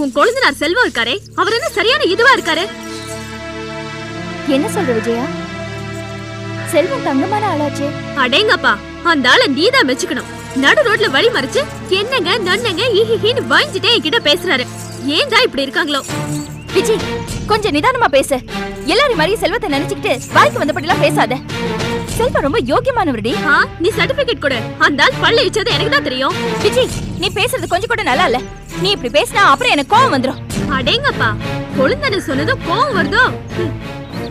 உன் கொழுந்தனார் செல்வம் இருக்காரே, அவர் என்ன சரியான இதுவா இருக்காரு? என்ன சொல்ற விஜயா? செல்வம் தங்கமான ஆளாச்சே. அடேங்கப்பா, அந்த ஆளை நீதான் மெச்சுக்கணும். நடு ரோட்ல வழி மறிச்சு என்னங்க நன்னங்க ஈஹின்னு வாங்கிட்டே என்கிட்ட பேசுறாரு. ஏன் தான் இப்படி இருக்காங்களோ? விஜய், கொஞ்சம் நிதானமா பேசு. எல்லாரும் மாதிரி செல்வத்தை நினைச்சுக்கிட்டு வாய்க்கு வந்தபடிலாம் பேசாத. செல்வம் ரொம்ப யோகியமானவர்டி. நீ சர்டிபிகேட் கொடு. அந்த ஆள் பல்ல இச்சது எனக்கு தான் தெரியும். விஜய், நீ பேசுறது கொஞ்சம் கூட நல்லா இல்ல. நீ இப்படி பேசினா அப்புறம் எனக்கு கோவம் வந்துரும். அடேங்கப்பா, கொழுந்தன சொன்னதும் கோவம் வருதோ?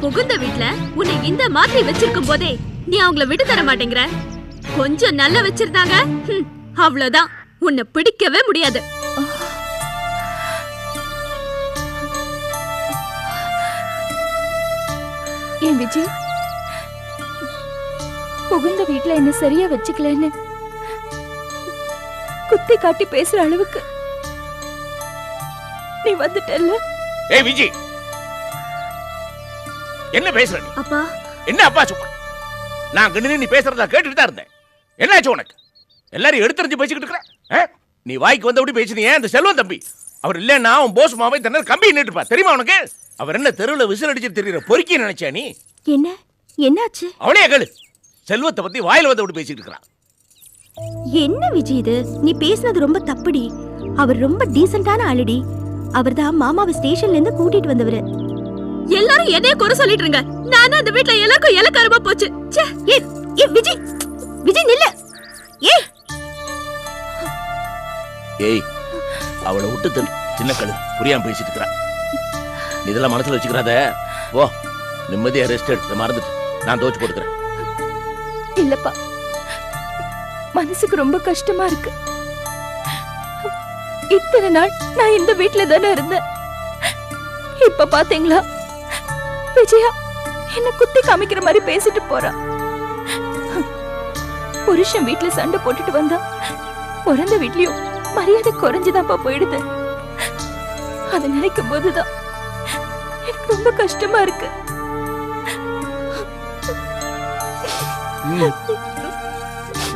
புகுந்த வீட்ல உன்னை இந்த மாதிரி வச்சிருக்கும் போதே நீ அவங்கள விட்டு தர மாட்டேங்கிற. கொஞ்சம் நல்லா வச்சிருந்தாங்க, அவ்வளவுதான், உன்னை பிடிக்கவே முடியாது. ஏன் விஜய், புகுந்த வீட்ல என்ன சரியா வச்சுக்கலன்னு குத்தி காட்டி பேசுற அளவுக்கு நீ வந்துட்டல்ல? ஏய் விஜய், என்ன பேசுற நீ? அப்பா. என்ன அப்பா சும்மா? நான் கண்ணு நீ பேசுறதா கேட்டுட்டு தான் இருந்தேன். என்னாச்சு உனக்கு? எல்லாரும் எடுத்துறிஞ்சு பேசிக்கிட்டு இருக்கிற? நீ வாய்க்கு வந்தபடி பேசினியே அந்த செல்வம் தம்பி. அவர் இல்லன்னா உன் போஸ் மாவை தன்ன கம்பி நின்றுப்பா. தெரியுமா உனக்கு? அவர் என்ன தெருவில் விசில் அடிச்சு தெரியுற பொறுக்கி நினைச்சா நீ? என்ன என்னாச்சு? அவளே கேளு. செல்வத்தை பத்தி வாயில வந்தபடி பேசிட்டு இருக்கிறான். என்ன விஜய் இது? நீ பேசுனது ரொம்ப தப்புடி. அவர் ரொம்ப டீசென்ட்டான ஆளுடி. அவர்தான் மாமாவை ஸ்டேஷன்ல இருந்து கூட்டிட்டு வந்தவரு. எல்லாரும் என்னைய குறை சொல்லிட்டு இருங்க. நான் அந்த வீட்ல எல்லாருக்கும் இலக்காரமா போச்சு. விஜய், விஜய் நில்லு. ஏய், அவளை விட்டு தள்ளு. சின்ன கழு புரியாம பேசிட்டு இருக்கிறான். நீ இதெல்லாம் மனசுல வச்சுக்கிறாத. ஓ, நிம்மதியா ரெஸ்ட் எடுத்து மறந்துட்டு நான் தோச்சு போட்டுக்கிறேன். இல்லப்பா, மனசுக்கு ரொம்ப கஷ்டமா இருக்கு. இத்தனை நாள் நான் இந்த வீட்ல தானே இருந்தேன். இப்ப பாத்தீங்களா, விஜயா என்ன குத்தி காமிக்கிற மாதிரி பேசிட்டு போறா. புருஷன் வீட்டுல சண்டை போட்டுட்டு வந்தா பிறந்த வீட்லயும் மரியாதை குறைஞ்சுதான்ப்பா போயிடுது. அதை நினைக்கும் போதுதான் எனக்கு ரொம்ப கஷ்டமா இருக்கு.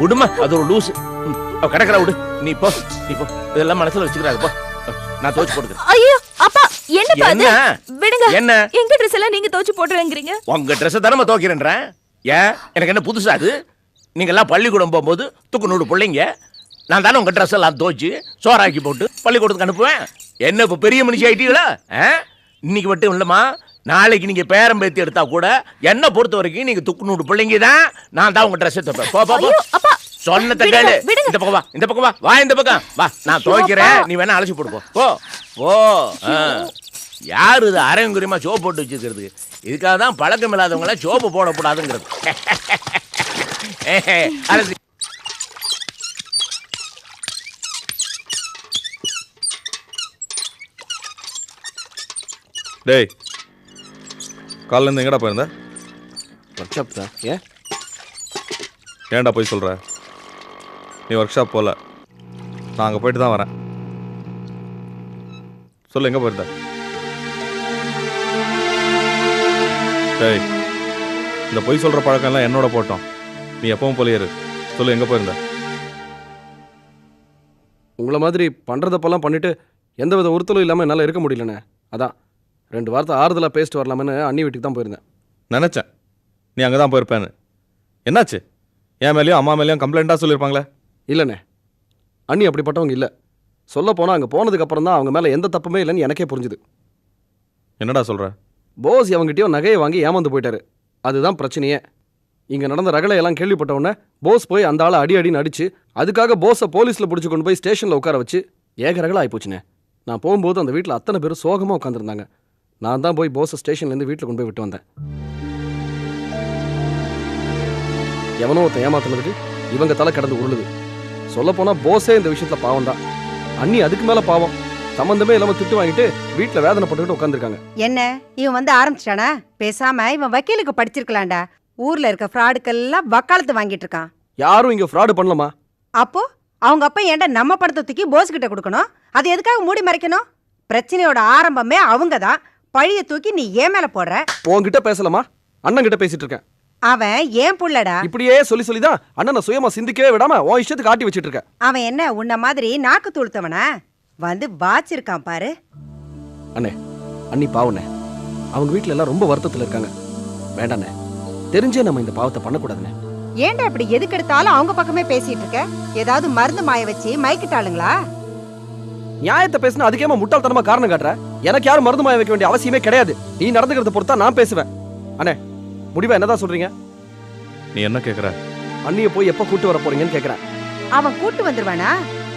விடுமா, அது ஒரு லூசு. கிடக்குற விடு. நீ போ, நீ போ. இதெல்லாம் மனசுல வச்சுக்கிறாரு. போ, நான் தோச்சு போட்டுக்கிறேன். ஐயோ அப்பா, என்ன விடுங்க. என்ன எங்க ட்ரெஸ் எல்லாம் நீங்க தோச்சு போடுறேங்கறீங்க? உங்க ட்ரெஸ் தானே தோக்கிறேன்றேன். ஏன் எனக்கு என்ன புதுசா அது? நீங்க எல்லாம் பள்ளிக்கூடம் போகும்போது தூக்கு நூறு பிள்ளைங்க, நான் தானே உங்க ட்ரெஸ் எல்லாம் தோச்சு சோறாக்கி போட்டு பள்ளிக்கூடத்துக்கு அனுப்புவேன். என்ன இப்ப பெரிய மனுஷி ஆயிட்டீங்களா? இன்னைக்கு மட்டும் இல்லம்மா, நாளைக்கு நீங்க பேரம் பேத்தி எடுத்தா கூட என்ன பொறுத்த வரைக்கும் நீங்க துக்கு நூறு பிள்ளைங்க தான். நான் தான் உங்க ட்ரெஸ் தப்பேன். போ போ போ. சொன்னத கேளு. இந்த பக்கம் வா, இந்த பக்கம் வா, வா இந்த பக்கம் வா. நான் துவைக்கிறேன், நீ வேணா அலசி போடு. போ போ. யாரு இது அரைங்குரியமா சோப்பு போட்டு வச்சிருக்கிறது? இதுக்காக தான் பழக்கம் இல்லாதவங்கள சோப்பு போடக்கூடாதுங்கிறது. அலசி. டேய், காலைல இருந்து எங்கடா போயிருந்த? ஒர்க் ஷாப் தான். ஏன்டா போய் சொல்ற? நீ ஒர்க் ஷாப் போல, நான் அங்கே போயிட்டு தான் வரேன். சொல்லு, எங்கே போயிருந்த? டேய், இந்த பொய் சொல்கிற பழக்கம் எல்லாம் என்னோட போட்டோம். நீ எப்பவும் போலே இரு. சொல்லு, எங்கே போயிருந்த? உங்களை மாதிரி பண்ணுறதப்பெல்லாம் பண்ணிட்டு எந்த வித உறுத்தலும் இல்லாமல் என்னால் இருக்க முடியலண்ணே. அதான் 2 வாரத்தை ஆறுதலாக பேசிட்டு வரலாமேன்னு அண்ணி வீட்டுக்கு தான் போயிருந்தேன். நினச்சேன் நீ அங்கே தான் போயிருப்பேன்னு. என்னாச்சு? என் மேலேயும் அம்மா மேலேயும் கம்ப்ளைண்ட்டாக சொல்லியிருப்பாங்களே? இல்லைண்ணே, அண்ணி அப்படிப்பட்டவங்க இல்லை. சொல்ல போனால் அங்கே போனதுக்கப்புறம் தான் அவங்க மேலே எந்த தப்புமே இல்லைன்னு எனக்கே புரிஞ்சுது. என்னடா சொல்கிற? போஸ் அவங்ககிட்டயோ நகையை வாங்கி ஏமாந்து போயிட்டாரு. அதுதான் பிரச்சனையே. இங்கே நடந்த ரகலையெல்லாம் கேள்விப்பட்ட உடனே போஸ் போய் அந்த ஆளை அடின்னு அடிச்சு அதுக்காக போஸை போலீஸில் பிடிச்சி கொண்டு போய் ஸ்டேஷனில் உட்கார வச்சு ஏக ரகலை ஆகிப்போச்சுண்ணே. நான் போகும்போது அந்த வீட்டில் அத்தனை பேர் சோகமாக உட்காந்துருந்தாங்க. நான் தான் போய் போஸை ஸ்டேஷன்லேருந்து வீட்டில் கொண்டு போய் விட்டு வந்தேன். எவனோ ஒருத்தன் ஏமாத்துனதுக்கு இவங்க தலை கிடந்து உருளுது. சொல்லப்போனால் போஸே இந்த விஷயத்தில் பாவம் தான். அண்ணி அதுக்கு மேலே பாவம். சம்பந்தமே இல்லாமல் திட்டு வாங்கிட்டு வீட்டில் வேதனை போட்டுக்கிட்டு உட்காந்துருக்காங்க. என்ன இவன் வந்து ஆரம்பிச்சிட்டானா? பேசாம இவன் வக்கீலுக்கு படிச்சிருக்கலாம்டா. ஊர்ல இருக்க ஃப்ராடுக்கெல்லாம் வக்காலத்து வாங்கிட்டு இருக்கான். யாரும் இங்கே ஃப்ராடு பண்ணலாமா? அப்போ அவங்க அப்பா ஏன்டா நம்ம படத்தை தூக்கி போஸ் கிட்ட கொடுக்கணும்? அது எதுக்காக மூடி மறைக்கணும்? பிரச்சனையோட ஆரம்பமே அவங்க தான். பழிய தூக்கி நீ ஏன் மேல போடுற? உன்கிட்ட பேசலாமா? அண்ணன் கிட்ட பேசிட்டு இருக்கேன். அவன் ஏன் புள்ளடா. இப்படியே சொல்லி தான் அண்ணனை சுயமா சிந்திக்கவே விடாம உன் இஷ்டத்துக்கு ஆட்டி வச்சிட்டு இருக்க. அவன் என்ன உன்ன மாதிரி நாக்கு தூழ்த்தவனா? வந்து பாச்சிருக்கான் பாரு. அண்ணே அண்ணி பாவண்ணே, அவங்க வீட்ல எல்லாம் ரொம்ப வருத்தத்துல இருக்காங்க. வேண்டாண்ணே, தெரிஞ்சே நம்ம இந்த பாவத்தை பண்ணக்கூடாதுண்ணே. ஏன்டா இப்படி எதுக்கு எடுத்தாலும் அவங்க பக்கமே பேசிட்டு இருக்க? ஏதாவது மருந்து மாய வச்சு மயக்கிட்டாளுங்களா? நியாயத்தை பேசினா அதுக்கேமா முட்டாள்தனமா காரணம் காட்டுற? எனக்கு யாரும் மருந்து மாய வைக்க வேண்டிய அவசியமே கிடையாது. நீ நடந்துக்கிறத பொறுத்தா நான் பேசுவேன். அண்ணே, முடிவா என்னதான் சொல்றீங்க? நீ என்ன கேக்குற? அண்ணிய போய் எப்ப கூட்டு வர போறீங்கன்னு கேக்குறேன். அவன் கூட்டு வந்துருவானா?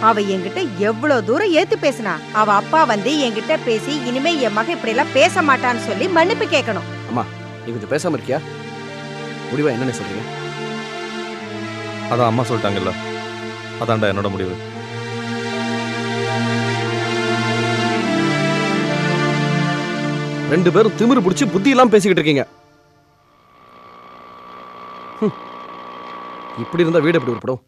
அவ என்கிட்ட எவ்வளவு தூரம் ஏத்து பேசினா. அவ அப்பா வந்து என்கிட்ட பேசி இனிமே என் மகன் இப்படி எல்லாம் பேச மாட்டான்னு சொல்லி மன்னிப்பு கேட்கணும். அம்மா, நீ கொஞ்சம் பேசாம இருக்கியா? முடிவா என்னன்னு சொல்றீங்க? அதான் அம்மா சொல்லிட்டாங்கல்ல, அதான்டா என்னோட முடிவு. ரெண்டு பேரும் திமிரு பிடிச்சி புத்தி எல்லாம் பேசிக்கிட்டு இருக்கீங்க. இப்படி இருந்தா வீடு எப்படி உருப்படும்?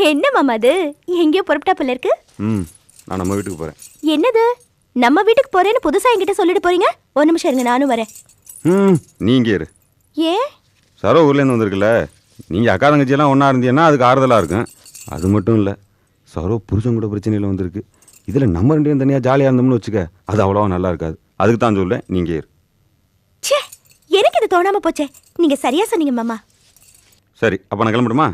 என்ன மாமா அது? எங்கேயோ புறப்பட்டா போல இருக்கு. நான் நம்ம வீட்டுக்கு போறேன். என்னது நம்ம வீட்டுக்கு போறேன்னு புதுசா என்கிட்ட சொல்லிட்டு போறீங்க? ஒரு நிமிஷம் இருங்க, நானும் வரேன். நீங்க இரு. ஏன்? சரோ ஊர்லேருந்து வந்திருக்குல்ல, நீங்கள் அக்கா தங்கச்சியெல்லாம் ஒன்றா இருந்தீங்கன்னா அதுக்கு ஆறுதலாக இருக்கும். அது மட்டும் இல்லை, சரோ புருஷன் கூட பிரச்சனையில் வந்திருக்கு. இதில் நம்ம ரெண்டு பேரும் தனியாக ஜாலியாக இருந்தோம்னு வச்சுக்க, அது அவ்வளோவா நல்லா இருக்காது. அதுக்கு தான் சொல்ல, நீங்கள் இரு. ச்சே, எனக்கு இது தோணாம போச்சே. நீங்க சரியா சொன்னீங்க மாமா. சரி, அப்போ நான் கிளம்பட்டுமா?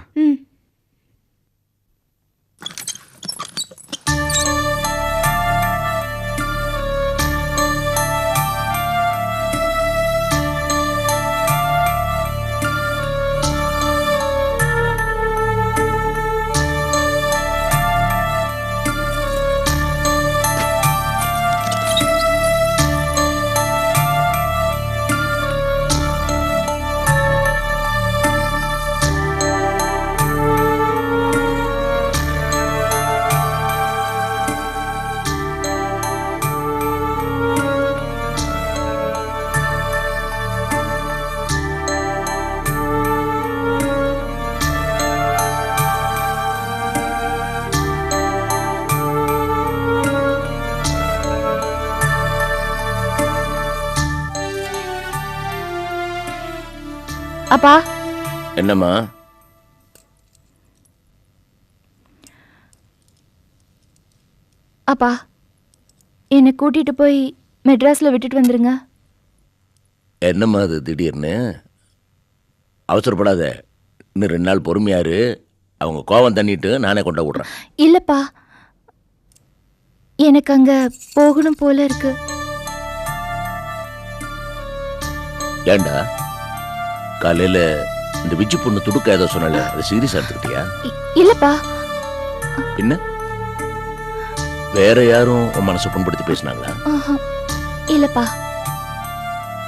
அப்பா. என்னம்மா? அப்பா, என்னை கூட்டிட்டு போய் மெட்ராஸ்ல விட்டுட்டு வந்துருங்க. என்னம்மா அது திடீர்னு? அவசரப்படாத, இன்னும் 2 நாள் பொறுமையாரு. அவங்க கோவம் தண்ணிட்டு நானே கொண்டு விடுறேன். இல்லப்பா, எனக்கு அங்க போகணும் போல இருக்கு. ஏண்டா, காலையில இந்த விஜி பொண்ணு துடுக்க ஏதோ சொன்னல, அது சீரியஸா எடுத்துக்கிட்டியா? இல்லப்பா. என்ன வேற யாரும் உன் மனசை புண்படுத்தி பேசினாங்களா? இல்லப்பா.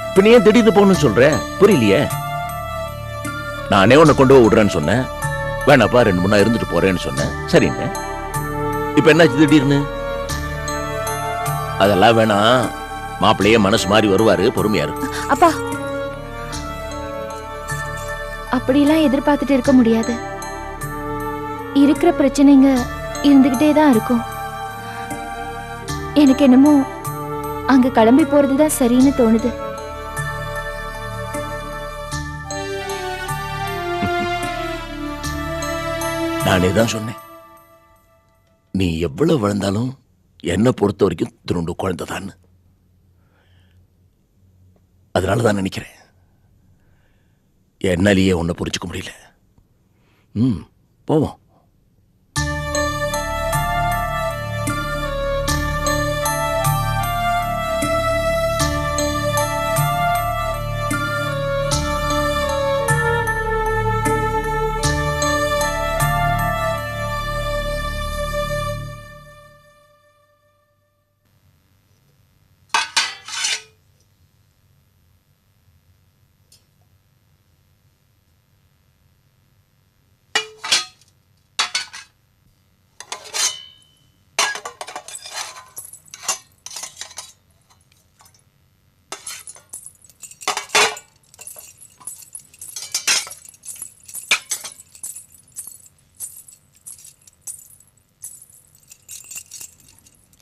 இப்ப நீ ஏன் திடீர்னு போகணும்னு சொல்ற? புரியலையே. நானே உன்னை கொண்டு போய் விடுறேன்னு சொன்னேன். வேணாப்பா 2 3 நாள் இருந்துட்டு போறேன்னு சொன்னேன். சரிங்க, இப்ப என்னாச்சு திடீர்னு? அதெல்லாம் வேணாம், மாப்பிள்ளையே மனசு மாறி வருவாரு, பொறுமையா இருக்கு. அப்பா, அப்படிலாம் எதிர்பார்த்துட்டு இருக்க முடியாது. இருக்கிற பிரச்சனைங்க இருந்துகிட்டே தான் இருக்கும். எனக்கு என்னமோ அங்க கிளம்பி போறதுதான் சரின்னு தோணுது. நானே தான் சொன்னேன், நீ எவ்வளவு வளர்ந்தாலும் என்னை பொறுத்த வரைக்கும் திருண்டு குழந்தைதான். அதனாலதான் நினைக்கிறேன் என்னாலேயே ஒன்றை புரிஞ்சுக்க முடியல. போவோம்.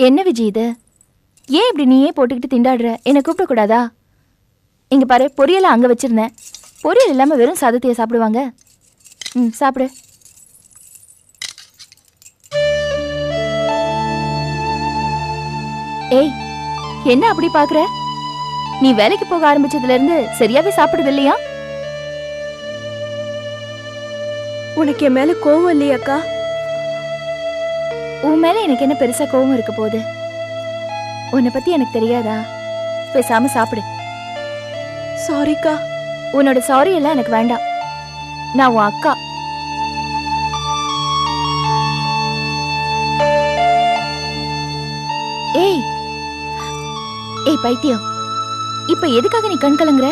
என்ன விஜய் இது? ஏன் இப்படி நீயே போட்டுக்கிட்டு திண்டாடுற? என்னை கூப்பிடக்கூடாதா? இங்க பாரு, பொரியலை அங்க வச்சிருந்தேன். பொரியல் இல்லாம வெறும் சாதத்தையே சாப்பிடுவாங்க? சாப்பிடு. ஏய், என்ன அப்படி பாக்குற? நீ வேலைக்கு போக ஆரம்பிச்சதுல இருந்து சரியாவே சாப்பிடுது இல்லையா? உனக்கு என் மேல கோவம் இல்லையாக்கா? உன் மேல எனக்கு என்ன பெருசா கோவம் இருக்க போகுது? உன்னை பத்தி எனக்கு தெரியாதா? பேசாம சாப்பிடு. சாரிக்கா. உன்னோட சாரி எல்லாம் எனக்கு வேண்டாம். நான் உன் அக்கா. ஏய் ஏய் பைத்தியம், இப்ப எதுக்காக நீ கண் கலங்குற?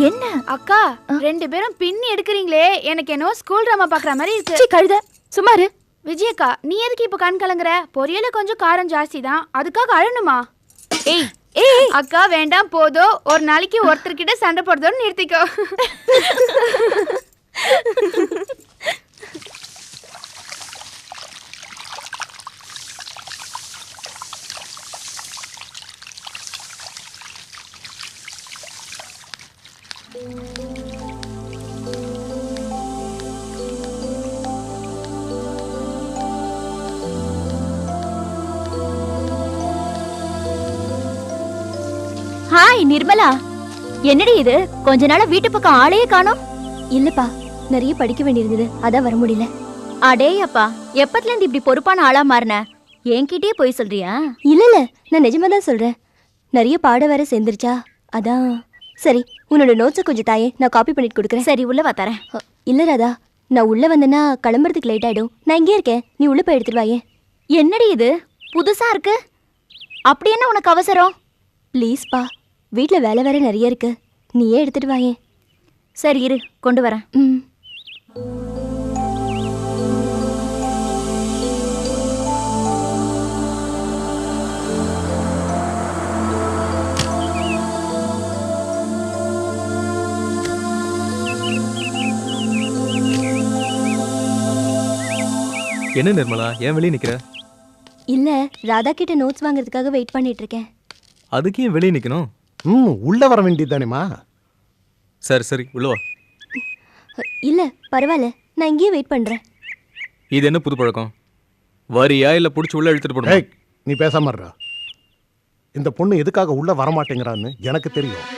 என்ன அக்கா, 2 பேரும் பின்னி எடுக்கிறீங்களே, எனக்கு என்னோ ஸ்கூல் ட்ராமா பாக்குற மாதிரி இருக்கு. சீ, கழுத சுமாரு. விஜயக்கா, நீ எதுக்கு இப்ப கண் கலங்குற? பொரியல கொஞ்சம் காரம் ஜாஸ்தி தான், அதுக்காக அழணுமா? ஏய் ஏய் அக்கா வேண்டாம், போதும். ஒரு நாளைக்கு ஒருத்தர்கிட்ட சண்டை போடுறதோட நிறுத்திக்கோ. ஹாய் நிர்மலா, என்னடி இது? கொஞ்ச நாளா வீட்டு பக்கம் ஆளையே காணோம். இல்லப்பா, நிறைய படிக்க வேண்டியிருந்தது, அதான் வர முடியல. அடே அப்பா, எப்பத்துல இருந்து இப்படி பொறுப்பான ஆளா மாறின? என்கிட்டயே போய் சொல்றியா? இல்ல இல்ல, நான் நிஜமா தான் சொல்றேன். நிறைய பாட வேற சேர்ந்துருச்சா, அதான். சரி, உன்னோட நோட்ஸை கொஞ்சம் தாயே, நான் காப்பி பண்ணிட்டு கொடுக்குறேன். சரி, உள்ள வா தரேன். இல்ல ராதா, நான் உள்ள வந்தேன்னா கிளம்புறதுக்கு லேட் ஆயிடும். நான் இங்கே இருக்கேன், நீ உள்ள போய் எடுத்துட்டு வாயே. என்னடி இது புதுசா இருக்கு? அப்படி என்ன உனக்கு அவசரம்? ப்ளீஸ்ப்பா, வீட்டில் வேலை வேற நிறைய இருக்கு, நீயே எடுத்துட்டு வாயே. சரி இரு, கொண்டு வரேன். என்ன நிர்மலா, ஏன் வெளியே நிக்கிற? இல்ல, ராதா கிட்ட நோட்ஸ் வாங்குறதுக்காக வெயிட் பண்ணிட்டு இருக்கேன். அதுக்கு ஏன் வெளியே நிக்கணும்? உள்ள வர வேண்டியதானேமா? சரி சரி, உள்ள வா. இல்ல பரவாயில்ல, நான் இங்கேயே வெயிட் பண்றேன். இது என்ன புது பழக்கம்? வரியா இல்ல புடிச்சு உள்ள இழுத்துட்டு போடுமா? ஏய், நீ பேசாம இருடா. இந்த பொண்ணு எதுக்காக உள்ள வர மாட்டேங்கிறான்னு எனக்கு தெரியும்.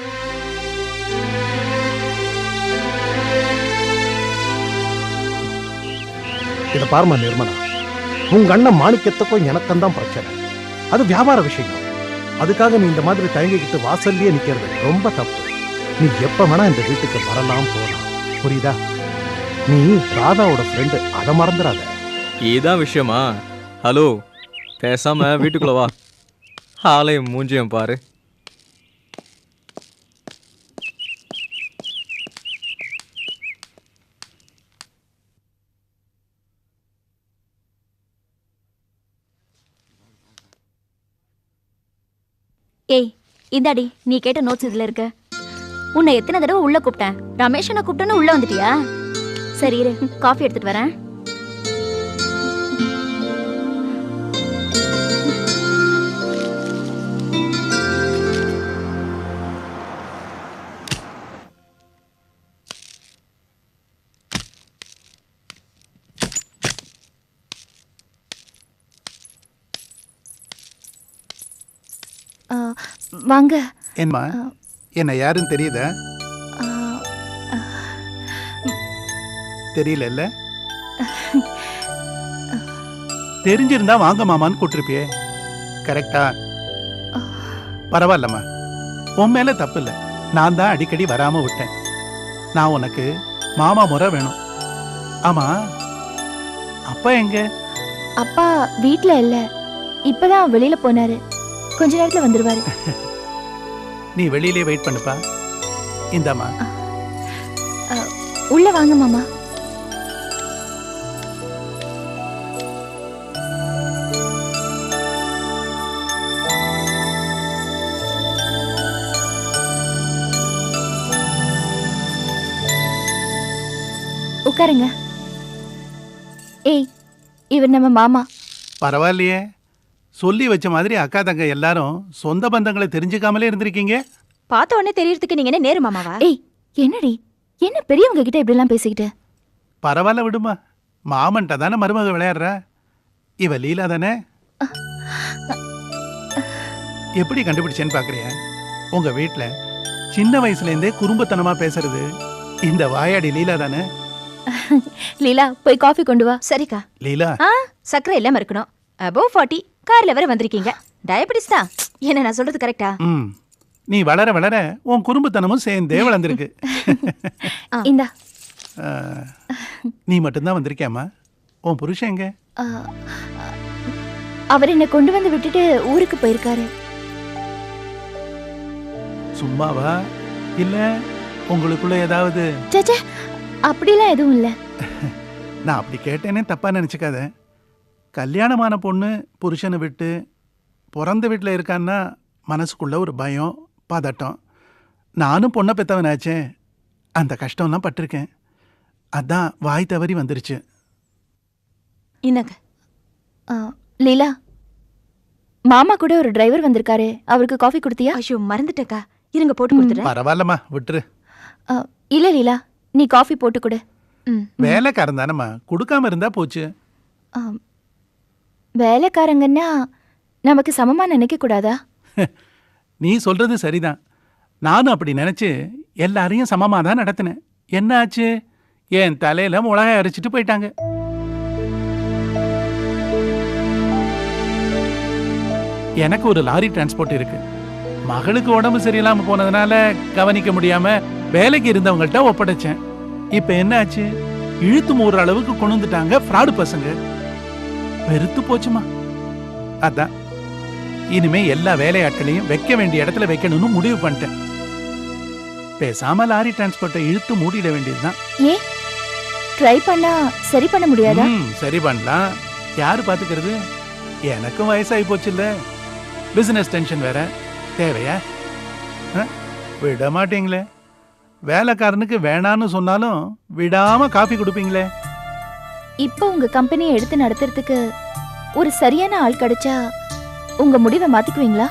இத பாருமா நிர்மலா, உங்க அண்ணன் மாணிக்கத்துக்கும் எனக்கும் தான் பிரச்சனை. அது வியாபார விஷயம். அதுக்காக நீ இந்த மாதிரி தயங்கிக்கிட்டு வாசல்லையே நிக்கிறது ரொம்ப தப்பு. நீ எப்ப வேணா இந்த வீட்டுக்கு வரலாம் போலாம், புரியுதா? நீ ராதாவோட ஃப்ரெண்டு, அதை மறந்துடாத. இதான் விஷயமா? ஹலோ, பேசாம வீட்டுக்குள்ள வா. ஆலயம் மூஞ்சியம் பாரு. ஏய் இந்தாடி, நீ கேட்ட நோட்ஸ் இதுல இருக்கு. உன்னை எத்தனை தடவை உள்ள கூப்பிட்டேன்? ரமேஷனை கூப்பிட்டேன்னு உள்ள வந்துட்டியா? சரி இரு, காஃபி எடுத்துட்டு வரேன். வாங்க. என்னம்மா, என்ன யாருன்னு தெரியுதா? தெரியல. தெரிஞ்சிருந்தா வாங்க மாமான்னு கூட்டிருப்பியே, கரெக்டா? பரவாயில்லம்மா, உன் மேல தப்பு இல்லை. நான் தான் அடிக்கடி வராம விட்டேன். நான் உனக்கு மாமா முறை வேணும். ஆமா, அப்பா எங்க? அப்பா வீட்ல இல்ல, இப்பதான் வெளியில போனாரு. கொஞ்ச நேரத்துல வந்துருவாரு. நீ வெளியிலே வெயிட் பண்ணுப்பா. இந்தாம்மா. உள்ள வாங்க மாமா. உட்காருங்க. ஏய், இவர் நம்ம மாமா. பரவாயில்லையே, சொல்லி வச்ச மாதிரி அக்கா தங்க எல்லாரும் சொந்த பந்தங்களை தெரிஞ்சுக்காமலே இருந்திருக்கீங்க. பார்த்த உடனே தெரியறதுக்கு நீங்க என்ன நேரு மாமாவா? ஏய் என்னடி, என்ன பெரியவங்க கிட்ட இப்படி எல்லாம் பேசிக்கிட்டு? பரவாயில்ல விடுமா, மாமன்ட்ட தானே மருமக விளையாடுற. இவ லீலா தானே? எப்படி கண்டுபிடிச்சேன்னு பாக்குறியா? உங்க வீட்டுல சின்ன வயசுல இருந்தே குறும்புத்தனமா பேசுறது இந்த வாயாடி லீலா தானே? லீலா போய் காஃபி கொண்டு வா. சரிக்கா. லீலா, சக்கரை இல்லாம இருக்கணும். அபோவ் 40 கார்ல வர வந்திருக்கீங்க. டயபெட்டிஸ் தான். என்ன நான் சொல்றது கரெக்டா? நீ வளர வளர உன் குறும்புத்தனமும் சேர்ந்தே வளர்ந்துருக்கு. இந்தா. நீ மட்டும்தான் வந்திருக்கியாமா? உன் புருஷன் எங்க? அவர் என்ன கொண்டு வந்து விட்டுட்டு ஊருக்கு போயிருக்காரு. சும்மாவா இல்ல உங்களுக்குள்ள ஏதாவது? சேச்சே, அப்படிலாம் எதுவும் இல்ல. நான் அப்படி கேட்டேனே தப்பா நினைச்சுக்காத. கல்யாணமான பொண்ணு புருஷனை விட்டு பிறந்த வீட்டில் இருக்கான்னா மனசுக்குள்ள ஒரு பயம், பதட்டம். நானும் பொண்ணை பெற்றவனாச்சே, அந்த கஷ்டம்லாம் பட்டிருக்கேன். அதான் வாய் தவறி வந்துருச்சு. இந்தங்க. லீலா, மாமா கூட ஒரு டிரைவர் வந்திருக்காரு. அவருக்கு காஃபி கொடுத்தியா? ஐயோ மறந்துட்டேக்கா, இருங்க போட்டு கொடுத்துறேன். பரவாயில்லம்மா, விட்டுரு. இல்ல லீலா, நீ காஃபி போட்டு கொடு. வேலைக்காரன் தானம்மா, கொடுக்காம இருந்தா போச்சு. வேலைக்காரங்கன்னா நமக்கு சமமா நினைக்க கூடாதா? நீ சொல்றது சரிதான். நானும் அப்படி நினைச்சு எல்லாரையும் சமமா தான் நடத்தினேன். என்ன ஆச்சு? என் தலையில மிளகாய் அரைச்சிட்டு போயிட்டாங்க. எனக்கு ஒரு லாரி டிரான்ஸ்போர்ட் இருக்கு. மகளுக்கு உடம்பு சரியில்லாம போனதுனால கவனிக்க முடியாம வேலைக்கு இருந்தவங்கள்ட்ட ஒப்படைச்சேன். இப்ப என்ன ஆச்சு? இழுத்து மூடுற அளவுக்கு கொண்டு வந்துட்டாங்க ஃப்ராடு பசங்க. வெறுத்து போச்சுமா. அதான் இனிமே எல்லா வேலையாட்களையும் வைக்க வேண்டிய இடத்துல வைக்கணும்னு முடிவு பண்ணிட்டேன். பேசாம லாரி டிரான்ஸ்போர்ட்டை இழுத்து மூடிட வேண்டியதுதான். ஏன் ட்ரை பண்ணா சரி பண்ண முடியாதா? சரி பண்ணலாம். யாரு பாத்துக்கிறது? எனக்கும் வயசாகி போச்சு இல்ல. பிசினஸ் டென்ஷன் வேற. தேவையா? விட மாட்டீங்களே. வேலைக்காரனுக்கு வேணான்னு சொன்னாலும் விடாம காஃபி கொடுப்பீங்களே. இப்போ உங்க கம்பெனியை எடுத்து நடத்துறதுக்கு ஒரு சரியான ஆள் கிடைச்சா உங்க முடிவை மாத்திக்குவீங்களா?